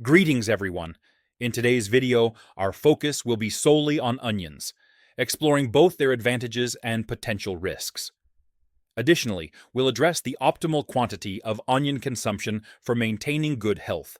Greetings, everyone. In today's video, our focus will be solely on onions, exploring both their advantages and potential risks. Additionally, we'll address the optimal quantity of onion consumption for maintaining good health,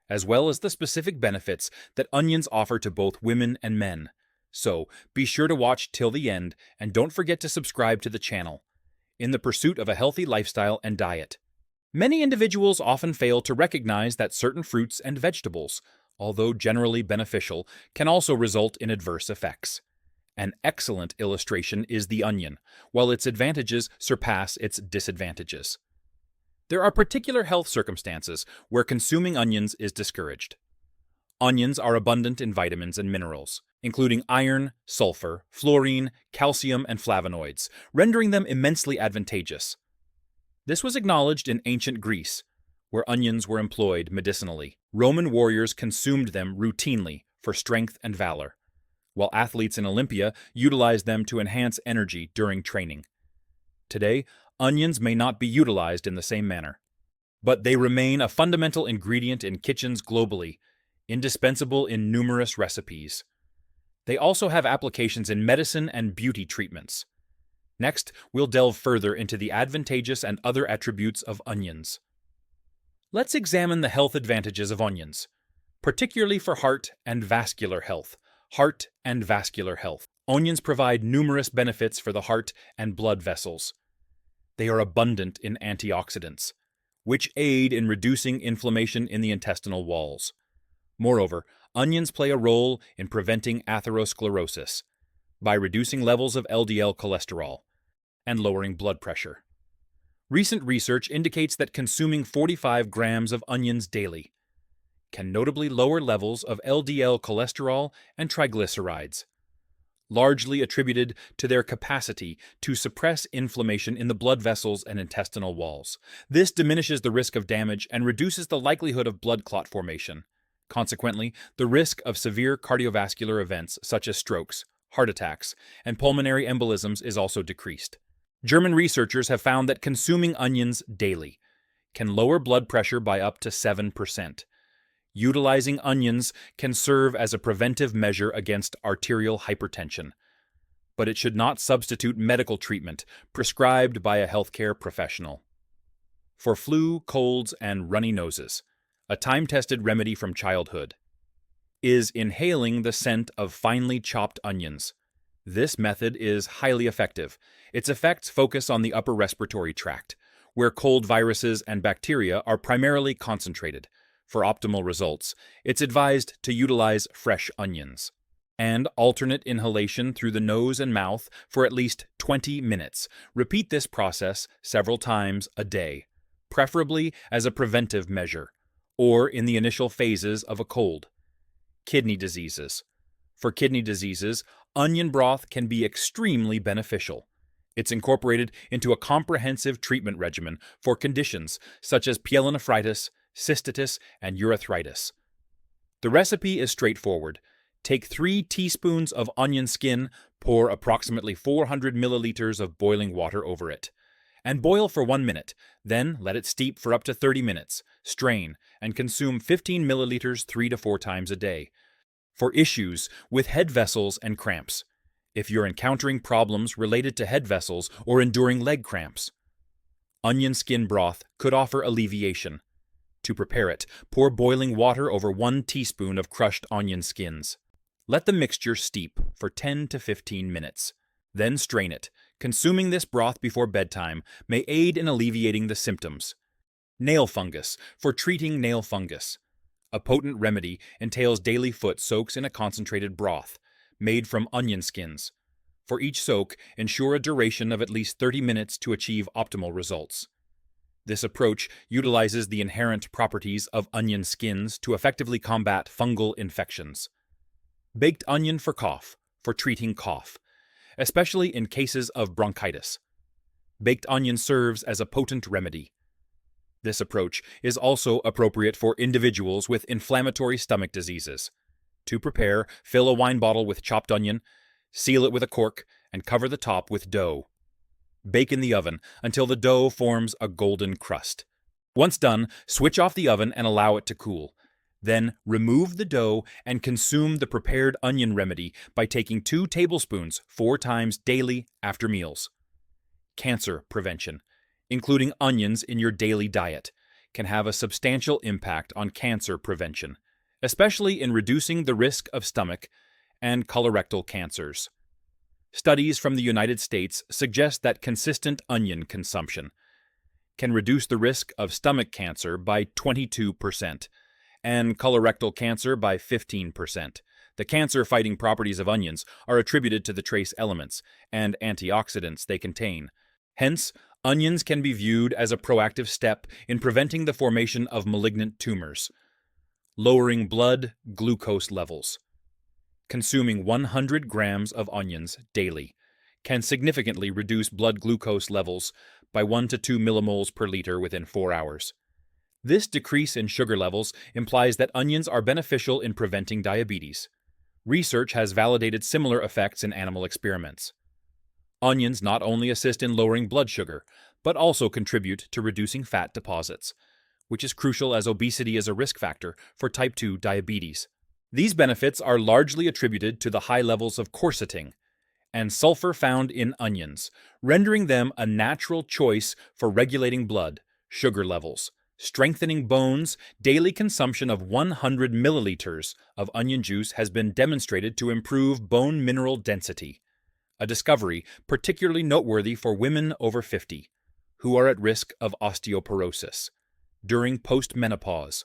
as well as the specific benefits that onions offer to both women and men. So, be sure to watch till the end and don't forget to subscribe to the channel, in the pursuit of a healthy lifestyle and diet. Many individuals often fail to recognize that certain fruits and vegetables, although generally beneficial, can also result in adverse effects. An excellent illustration is the onion, while its advantages surpass its disadvantages. There are particular health circumstances where consuming onions is discouraged. Onions are abundant in vitamins and minerals, including iron, sulfur, fluorine, calcium, and flavonoids, rendering them immensely advantageous. This was acknowledged in ancient Greece, where onions were employed medicinally. Roman warriors consumed them routinely for strength and valor, while athletes in Olympia utilized them to enhance energy during training. Today, onions may not be utilized in the same manner, but they remain a fundamental ingredient in kitchens globally, indispensable in numerous recipes. They also have applications in medicine and beauty treatments. Next, we'll delve further into the advantageous and other attributes of onions. Let's examine the health advantages of onions, particularly for heart and vascular health. Heart and vascular health. Onions provide numerous benefits for the heart and blood vessels. They are abundant in antioxidants, which aid in reducing inflammation in the intestinal walls. Moreover, onions play a role in preventing atherosclerosis by reducing levels of LDL cholesterol and lowering blood pressure. Recent research indicates that consuming 45 grams of onions daily can notably lower levels of LDL cholesterol and triglycerides, largely attributed to their capacity to suppress inflammation in the blood vessels and intestinal walls. This diminishes the risk of damage and reduces the likelihood of blood clot formation. Consequently, the risk of severe cardiovascular events such as strokes, heart attacks, and pulmonary embolisms is also decreased. German researchers have found that consuming onions daily can lower blood pressure by up to 7%. Utilizing onions can serve as a preventive measure against arterial hypertension, but it should not substitute medical treatment prescribed by a healthcare professional. For flu, colds, and runny noses, a time-tested remedy from childhood is inhaling the scent of finely chopped onions. This method is highly effective. Its effects focus on the upper respiratory tract, where cold viruses and bacteria are primarily concentrated. For optimal results, it's advised to utilize fresh onions and alternate inhalation through the nose and mouth for at least 20 minutes. Repeat this process several times a day, preferably as a preventive measure or in the initial phases of a cold. Kidney diseases. For kidney diseases, onion broth can be extremely beneficial. It's incorporated into a comprehensive treatment regimen for conditions such as pyelonephritis, cystitis, and urethritis. The recipe is straightforward. Take 3 teaspoons of onion skin, pour approximately 400 milliliters of boiling water over it, and boil for 1 minute. Then let it steep for up to 30 minutes. Strain and consume 15 milliliters 3 to 4 times a day. For issues with head vessels and cramps, if you're encountering problems related to head vessels or enduring leg cramps, onion skin broth could offer alleviation. To prepare it, pour boiling water over 1 teaspoon of crushed onion skins. Let the mixture steep for 10 to 15 minutes. Then strain it. Consuming this broth before bedtime may aid in alleviating the symptoms. Nail fungus. For treating nail fungus, a potent remedy entails daily foot soaks in a concentrated broth made from onion skins. For each soak, ensure a duration of at least 30 minutes to achieve optimal results. This approach utilizes the inherent properties of onion skins to effectively combat fungal infections. Baked onion for cough, for treating cough, especially in cases of bronchitis. Baked onion serves as a potent remedy. This approach is also appropriate for individuals with inflammatory stomach diseases. To prepare, fill a wine bottle with chopped onion, seal it with a cork, and cover the top with dough. Bake in the oven until the dough forms a golden crust. Once done, switch off the oven and allow it to cool. Then remove the dough and consume the prepared onion remedy by taking 2 tablespoons 4 times daily after meals. Cancer prevention. Including onions in your daily diet can have a substantial impact on cancer prevention, especially in reducing the risk of stomach and colorectal cancers. Studies from the United States suggest that consistent onion consumption can reduce the risk of stomach cancer by 22% and colorectal cancer by 15%. The cancer-fighting properties of onions are attributed to the trace elements and antioxidants they contain. Hence, onions can be viewed as a proactive step in preventing the formation of malignant tumors. Lowering blood glucose levels. Consuming 100 grams of onions daily can significantly reduce blood glucose levels by 1 to 2 millimoles per liter within 4 hours. This decrease in sugar levels implies that onions are beneficial in preventing diabetes. Research has validated similar effects in animal experiments. Onions not only assist in lowering blood sugar, but also contribute to reducing fat deposits, which is crucial as obesity is a risk factor for type 2 diabetes. These benefits are largely attributed to the high levels of quercetin and sulfur found in onions, rendering them a natural choice for regulating blood sugar levels. Strengthening bones. Daily consumption of 100 milliliters of onion juice has been demonstrated to improve bone mineral density, a discovery particularly noteworthy for women over 50 who are at risk of osteoporosis during postmenopause.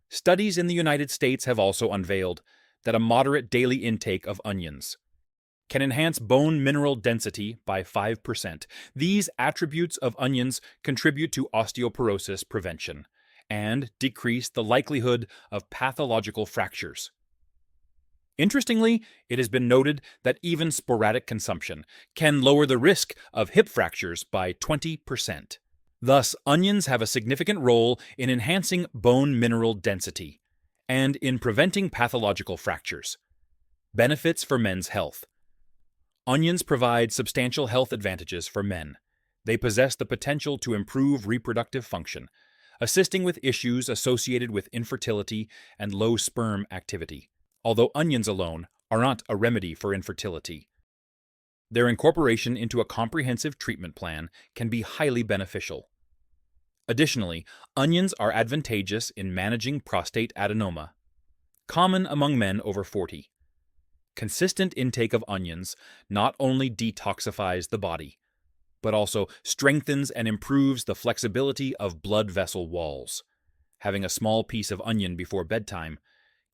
Studies in the United States have also unveiled that a moderate daily intake of onions can enhance bone mineral density by 5%. These attributes of onions contribute to osteoporosis prevention and decrease the likelihood of pathological fractures. Interestingly, it has been noted that even sporadic consumption can lower the risk of hip fractures by 20%. Thus, onions have a significant role in enhancing bone mineral density and in preventing pathological fractures. Benefits for men's health. Onions provide substantial health advantages for men. They possess the potential to improve reproductive function, assisting with issues associated with infertility and low sperm activity, although onions alone are not a remedy for infertility. Their incorporation into a comprehensive treatment plan can be highly beneficial. Additionally, onions are advantageous in managing prostate adenoma, common among men over 40. Consistent intake of onions not only detoxifies the body, but also strengthens and improves the flexibility of blood vessel walls. Having a small piece of onion before bedtime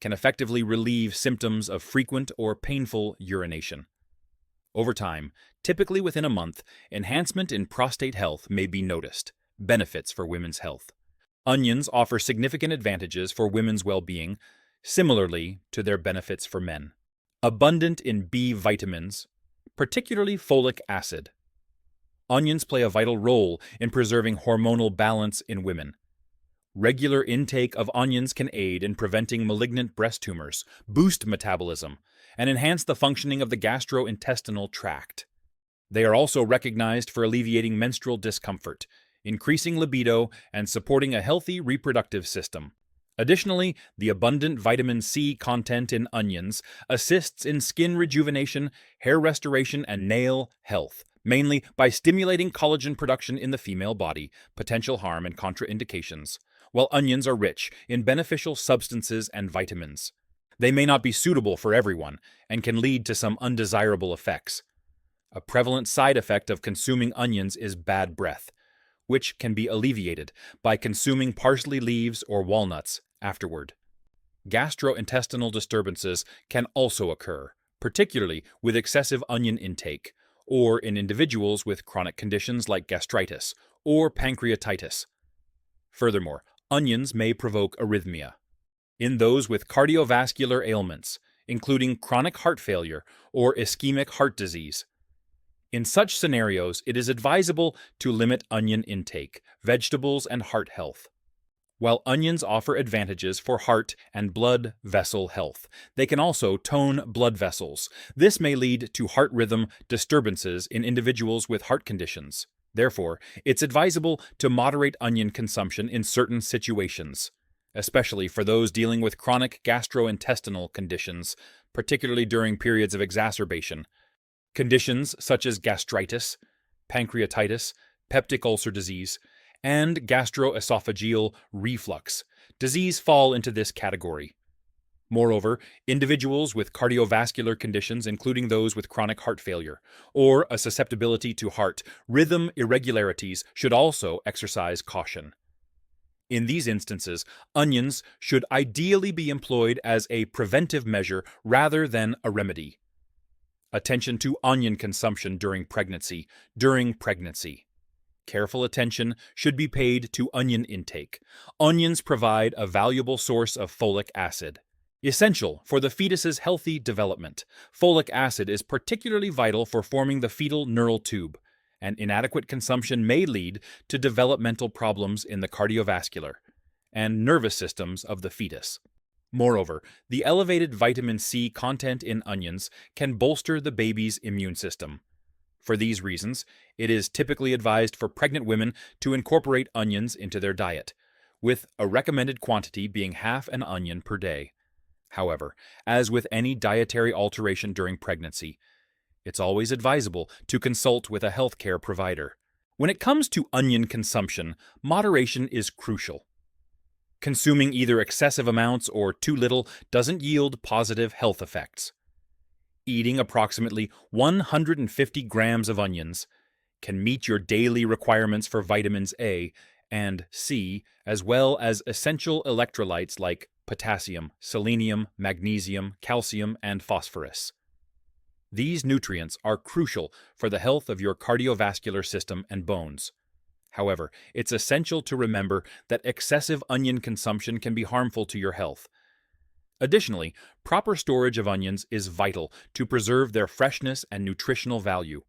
can effectively relieve symptoms of frequent or painful urination. Over time, typically within a month, enhancement in prostate health may be noticed. Benefits for women's health. Onions offer significant advantages for women's well-being, similarly to their benefits for men. Abundant in B vitamins, particularly folic acid. Onions play a vital role in preserving hormonal balance in women. Regular intake of onions can aid in preventing malignant breast tumors, boost metabolism, and enhance the functioning of the gastrointestinal tract. They are also recognized for alleviating menstrual discomfort, increasing libido, and supporting a healthy reproductive system. Additionally, the abundant vitamin C content in onions assists in skin rejuvenation, hair restoration, and nail health, mainly by stimulating collagen production in the female body, potential harm and contraindications. While onions are rich in beneficial substances and vitamins, they may not be suitable for everyone and can lead to some undesirable effects. A prevalent side effect of consuming onions is bad breath, which can be alleviated by consuming parsley leaves or walnuts afterward. Gastrointestinal disturbances can also occur, particularly with excessive onion intake, or in individuals with chronic conditions like gastritis or pancreatitis. Furthermore, onions may provoke arrhythmia in those with cardiovascular ailments, including chronic heart failure or ischemic heart disease. In such scenarios, it is advisable to limit onion intake, vegetables, and heart health. While onions offer advantages for heart and blood vessel health, they can also tone blood vessels. This may lead to heart rhythm disturbances in individuals with heart conditions. Therefore, it's advisable to moderate onion consumption in certain situations. especially for those dealing with chronic gastrointestinal conditions, particularly during periods of exacerbation. Conditions such as gastritis, pancreatitis, peptic ulcer disease, and gastroesophageal reflux disease fall into this category. Moreover, individuals with cardiovascular conditions, including those with chronic heart failure or a susceptibility to heart rhythm irregularities, should also exercise caution. In these instances, onions should ideally be employed as a preventive measure rather than a remedy. Attention to onion consumption during pregnancy. Careful attention should be paid to onion intake. Onions provide a valuable source of folic acid. Essential for the fetus's healthy development, folic acid is particularly vital for forming the fetal neural tube, and inadequate consumption may lead to developmental problems in the cardiovascular and nervous systems of the fetus. Moreover, the elevated vitamin C content in onions can bolster the baby's immune system. For these reasons, it is typically advised for pregnant women to incorporate onions into their diet, with a recommended quantity being half an onion per day. However, as with any dietary alteration during pregnancy, it's always advisable to consult with a healthcare provider. When it comes to onion consumption, moderation is crucial. Consuming either excessive amounts or too little doesn't yield positive health effects. Eating approximately 150 grams of onions can meet your daily requirements for vitamins A and C, as well as essential electrolytes like potassium, selenium, magnesium, calcium, and phosphorus. These nutrients are crucial for the health of your cardiovascular system and bones. However, it's essential to remember that excessive onion consumption can be harmful to your health. Additionally, proper storage of onions is vital to preserve their freshness and nutritional value.